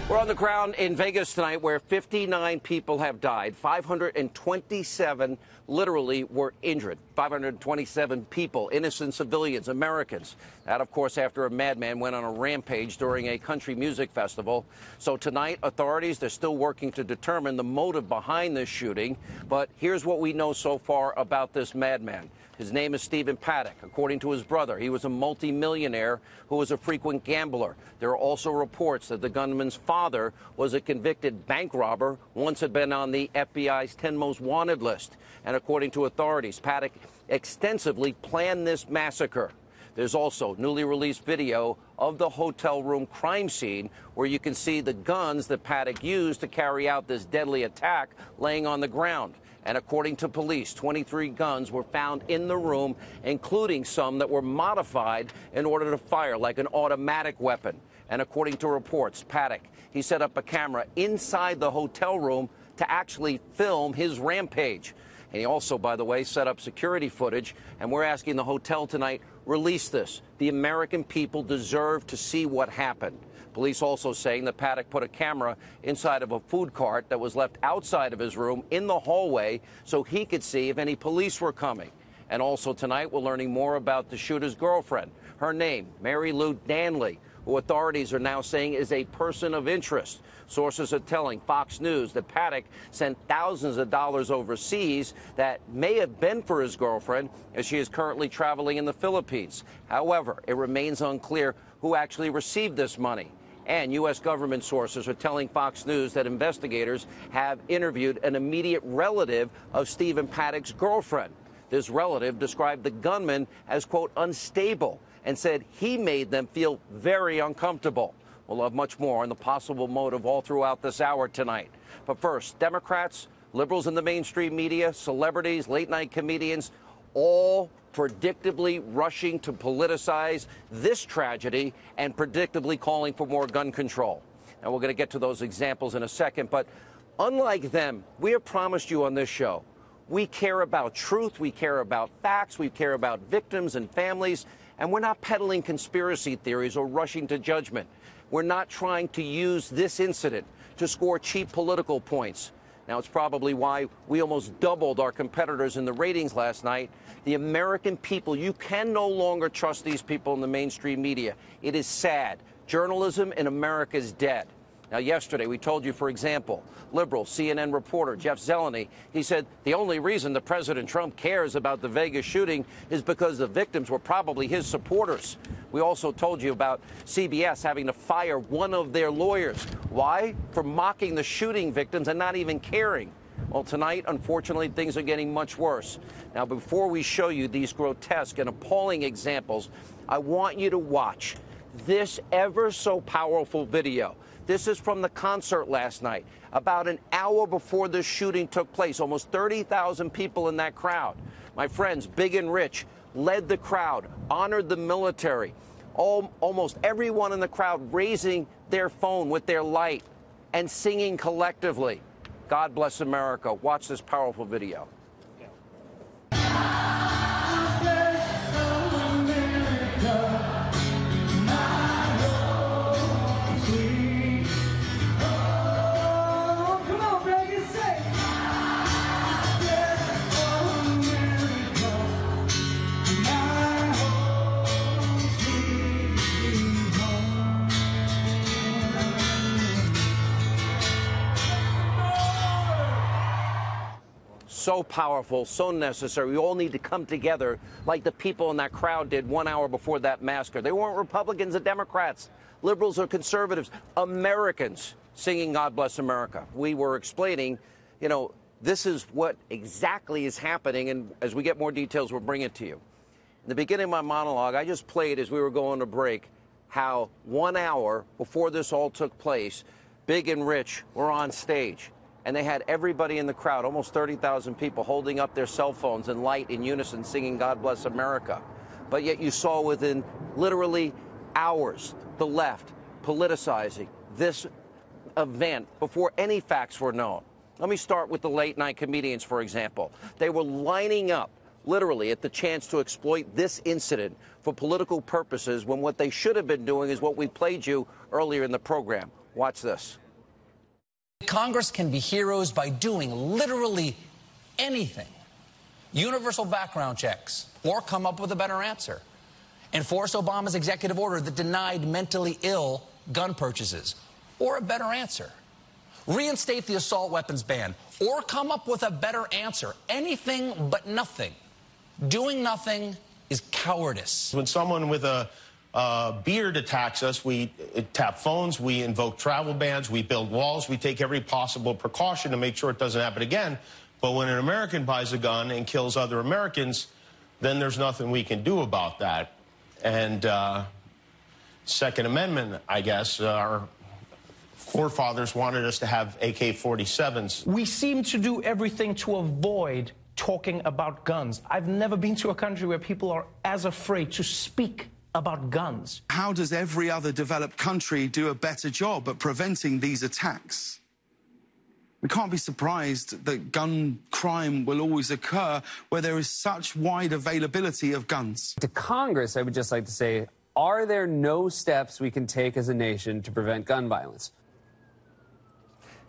We're on the ground in Vegas tonight where 59 people have died. 527 literally were injured. 527 people, innocent civilians, Americans. That, of course, after a madman went on a rampage during a country music festival. So tonight, authorities, they're still working to determine the motive behind this shooting. But here's what we know so far about this madman. His name is Stephen Paddock. According to his brother, he was a multimillionaire who was a frequent gambler. There are also reports that the gunman's father was a convicted bank robber, once had been on the FBI's 10 most wanted list. And according to authorities, Paddock extensively planned this massacre. There's also newly released video of the hotel room crime scene where you can see the guns that Paddock used to carry out this deadly attack laying on the ground. And according to police, 23 guns were found in the room, including some that were modified in order to fire like an automatic weapon. And according to reports, Paddock, he set up a camera inside the hotel room to actually film his rampage. And he also, by the way, set up security footage. And we're asking the hotel tonight, release this. The American people deserve to see what happened. Police also saying that Paddock put a camera inside of a food cart that was left outside of his room in the hallway so he could see if any police were coming. And also tonight, we're learning more about the shooter's girlfriend. Her name, MARILOU DANLEY, who authorities are now saying is a person of interest. Sources are telling Fox News that Paddock sent thousands of dollars overseas that may have been for his girlfriend, as she is currently traveling in the Philippines. However, it remains unclear who actually received this money. And U.S. government sources are telling Fox News that investigators have interviewed an immediate relative of Stephen Paddock's girlfriend. This relative described the gunman as, quote, unstable, and said he made them feel very uncomfortable. We'll have much more on the possible motive all throughout this hour tonight. But first, Democrats, liberals in the mainstream media, celebrities, late-night comedians, all predictably rushing to politicize this tragedy and predictably calling for more gun control. And we're going to get to those examples in a second. But unlike them, we have promised you on this show, we care about truth, we care about facts, we care about victims and families, and we're not peddling conspiracy theories or rushing to judgment. We're not trying to use this incident to score cheap political points. Now, it's probably why we almost doubled our competitors in the ratings last night. The American people, you can no longer trust these people in the mainstream media. It is sad. Journalism in America is dead. Now, yesterday, we told you, for example, liberal CNN reporter Jeff Zeleny, he said the only reason that President Trump cares about the Vegas shooting is because the victims were probably his supporters. We also told you about CBS having to fire one of their lawyers. Why? For mocking the shooting victims and not even caring. Well, tonight, unfortunately, things are getting much worse. Now, before we show you these grotesque and appalling examples, I want you to watch this ever so powerful video. This is from the concert last night, about an hour before the shooting took place. Almost 30,000 people in that crowd. My friends, big and rich, led the crowd, honored the military. Almost everyone in the crowd raising their phone with their light and singing collectively. God bless America. Watch this powerful video. So powerful, so necessary. We all need to come together like the people in that crowd did 1 hour before that massacre. They weren't Republicans or Democrats, liberals or conservatives, Americans singing God Bless America. We were explaining, you know, this is what exactly is happening, and as we get more details, we'll bring it to you. In the beginning of my monologue, I just played as we were going to break how 1 hour before this all took place, Big and Rich were on stage. And they had everybody in the crowd, almost 30,000 people, holding up their cell phones and light in unison, singing God Bless America. But yet you saw within literally hours the left politicizing this event before any facts were known. Let me start with the late-night comedians, for example. They were lining up, literally, at the chance to exploit this incident for political purposes when what they should have been doing is what we played you earlier in the program, Watch this. Congress can be heroes by doing literally anything. Universal background checks, or come up with a better answer. Enforce Obama's executive order that denied mentally ill gun purchases, or a better answer. Reinstate the assault weapons ban, or come up with a better answer. Anything but nothing. Doing nothing is cowardice. When someone with a beard attacks us, we tap phones, we invoke travel bans, we build walls, we take every possible precaution to make sure it doesn't happen again. But when an American buys a gun and kills other Americans, then there's nothing we can do about that. And Second Amendment, I guess, our forefathers wanted us to have AK-47s. We seem to do everything to avoid talking about guns. I've never been to a country where people are as afraid to speak about guns. How does every other developed country do a better job at preventing these attacks? We can't be surprised that gun crime will always occur where there is such wide availability of guns. To Congress, I would just like to say, are there no steps we can take as a nation to prevent gun violence?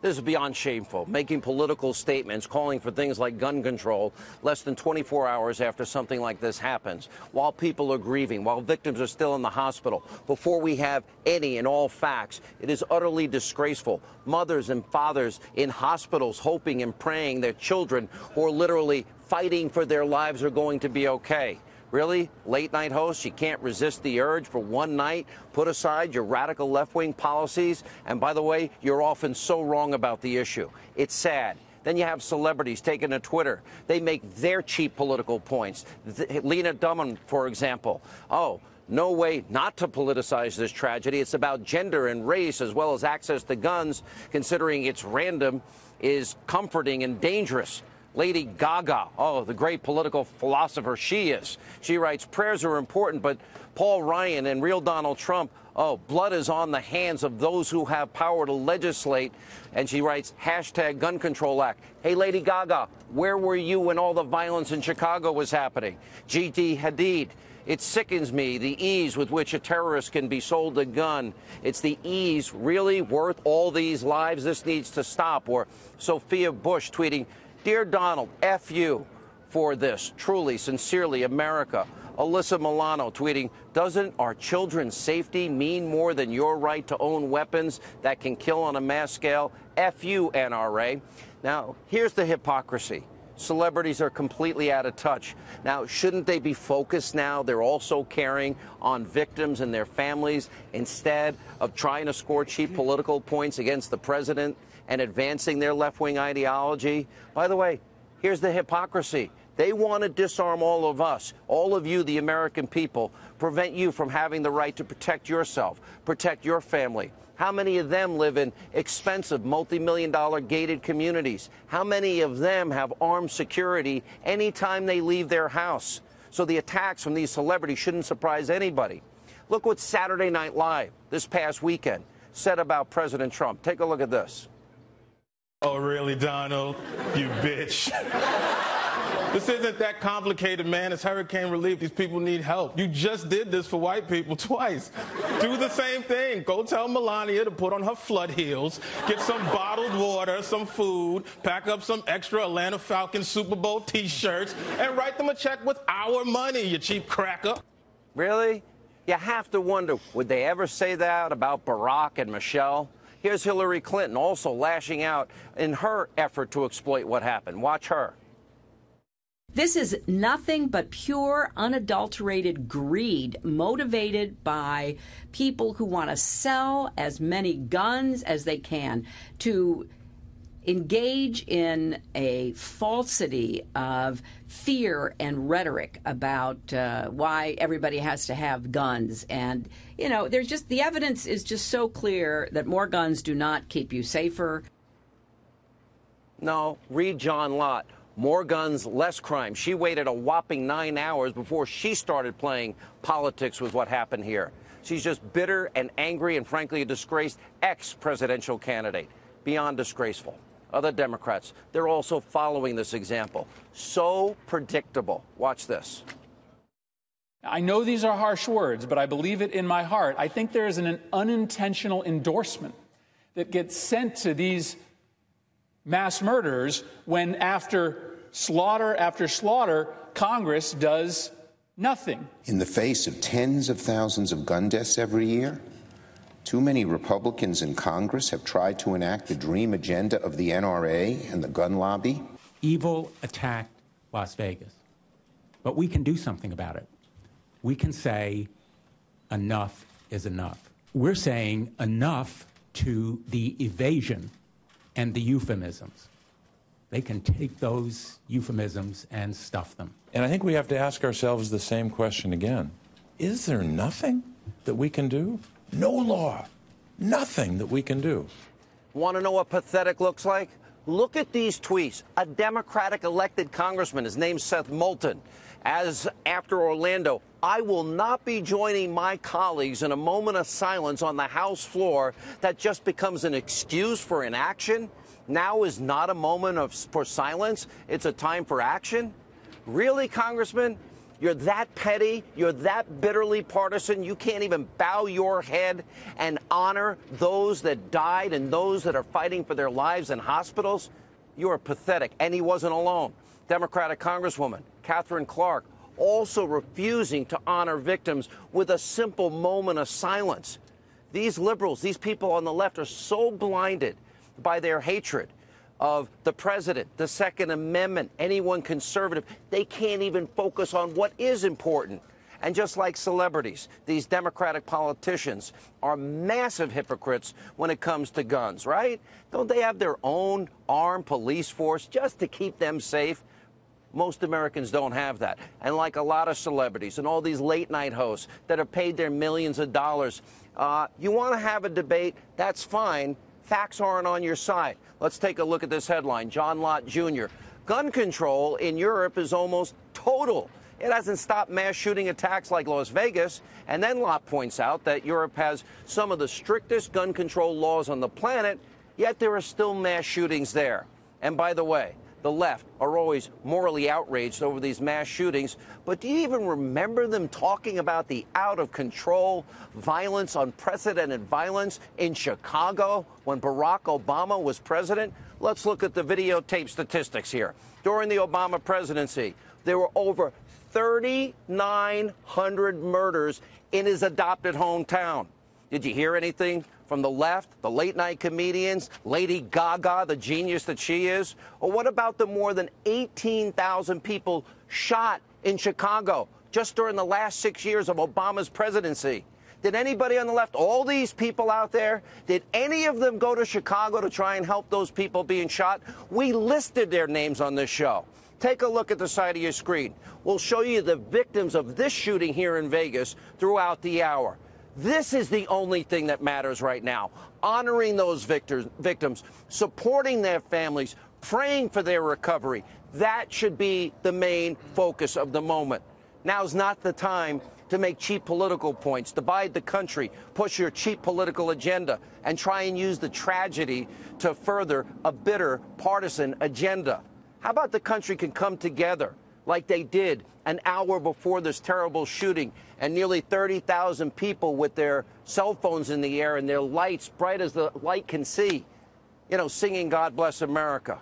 This is beyond shameful, making political statements calling for things like gun control less than 24 hours after something like this happens, while people are grieving, while victims are still in the hospital, before we have any and all facts. It is utterly disgraceful. Mothers and fathers in hospitals hoping and praying their children who are literally fighting for their lives are going to be okay. Really? Late-night hosts, you can't resist the urge for one night? Put aside your radical left-wing policies? And by the way, you're often so wrong about the issue. It's sad. Then you have celebrities taking to Twitter. They make their cheap political points. Lena Dunham, for example. Oh, no way not to politicize this tragedy. It's about gender and race as well as access to guns, considering it's random, is comforting and dangerous. Lady Gaga, oh, the great political philosopher she is. She writes, prayers are important, but Paul Ryan and real Donald Trump, oh, blood is on the hands of those who have power to legislate. And she writes, hashtag Gun Control Act. Hey, Lady Gaga, where were you when all the violence in Chicago was happening? Gigi Hadid. It sickens me, the ease with which a terrorist can be sold a gun. It's the ease really worth all these lives? This needs to stop. Or Sophia Bush tweeting, Dear Donald, F you for this. Truly, sincerely, America. Alyssa Milano tweeting, doesn't our children's safety mean more than your right to own weapons that can kill on a mass scale? F you, NRA. Now, here's the hypocrisy. Celebrities are completely out of touch. Now, shouldn't they be focused now? They're also caring on victims and their families instead of trying to score cheap political points against the president and advancing their left-wing ideology. By the way, here's the hypocrisy. They want to disarm all of us, all of you, the American people, prevent you from having the right to protect yourself, protect your family. How many of them live in expensive multi-million-dollar gated communities? How many of them have armed security anytime they leave their house? So the attacks from these celebrities shouldn't surprise anybody. Look what Saturday Night Live this past weekend said about President Trump. Take a look at this. Oh, really, Donald? You bitch. This isn't that complicated, man. It's hurricane relief. These people need help. You just did this for white people twice. Do the same thing. Go tell Melania to put on her flood heels, get some bottled water, some food, pack up some extra Atlanta Falcons Super Bowl T-shirts, and write them a check with our money, you cheap cracker. Really? You have to wonder, would they ever say that about Barack and Michelle? Here's Hillary Clinton also lashing out in her effort to exploit what happened. Watch her. This is nothing but pure, unadulterated greed motivated by people who want to sell as many guns as they can to engage in a falsity of fear and rhetoric about why everybody has to have guns. And, you know, there's just the evidence is just so clear that more guns do not keep you safer. No, read John Lott. More guns, less crime. She waited a whopping 9 hours before she started playing politics with what happened here. She's just bitter and angry and, frankly, a disgraced ex-presidential candidate. Beyond disgraceful. Other Democrats, they're also following this example. So predictable. Watch this. I know these are harsh words, but I believe it in my heart. I think there is an unintentional endorsement that get sent to these mass murderers when after slaughter, Congress does nothing. In the face of tens of thousands of gun deaths every year, too many Republicans in Congress have tried to enact the dream agenda of the NRA and the gun lobby. Evil attacked Las Vegas, but we can do something about it. We can say enough is enough. We're saying enough to the evasion and the euphemisms. They can take those euphemisms and stuff them. And I think we have to ask ourselves the same question again. Is there nothing that we can do? No law, nothing that we can do. Want to know what pathetic looks like? Look at these tweets. A Democratic elected congressman, his name's Seth Moulton, as after Orlando, I will not be joining my colleagues in a moment of silence on the House floor that just becomes an excuse for inaction. Now is not a moment for silence. It's a time for action. Really, Congressman? You're that petty, you're that bitterly partisan, you can't even bow your head and honor those that died and those that are fighting for their lives in hospitals? You are pathetic. And he wasn't alone. Democratic Congresswoman Katherine Clark also refusing to honor victims with a simple moment of silence. These liberals, these people on the left are so blinded by their hatred of the president, the Second Amendment, anyone conservative, they can't even focus on what is important. And just like celebrities, these Democratic politicians are massive hypocrites when it comes to guns, right? Don't they have their own armed police force just to keep them safe? Most Americans don't have that. And like a lot of celebrities and all these late-night hosts that have paid their millions of dollars, you want to have a debate, that's fine. Facts aren't on your side. Let's take a look at this headline. John Lott Jr. Gun control in Europe is almost total. It hasn't stopped mass shooting attacks like Las Vegas. And then Lott points out that Europe has some of the strictest gun control laws on the planet, yet there are still mass shootings there. And by the way, the left are always morally outraged over these mass shootings, but do you even remember them talking about the out-of-control violence, unprecedented violence in Chicago when Barack Obama was president? Let's look at the videotape statistics here. During the Obama presidency, there were over 3,900 murders in his adopted hometown. Did you hear anything from the left, the late-night comedians, Lady Gaga, the genius that she is? Or what about the more than 18,000 people shot in Chicago just during the last 6 years of Obama's presidency? Did anybody on the left, all these people out there, did any of them go to Chicago to try and help those people being shot? We listed their names on this show. Take a look at the side of your screen. We'll show you the victims of this shooting here in Vegas throughout the hour. This is the only thing that matters right now. Honoring those victims, supporting their families, praying for their recovery. That should be the main focus of the moment. Now's not the time to make cheap political points, divide the country, push your cheap political agenda, and try and use the tragedy to further a bitter partisan agenda. How about the country can come together like they did an hour before this terrible shooting, and nearly 30,000 people with their cell phones in the air and their lights bright as the light can see, singing God Bless America.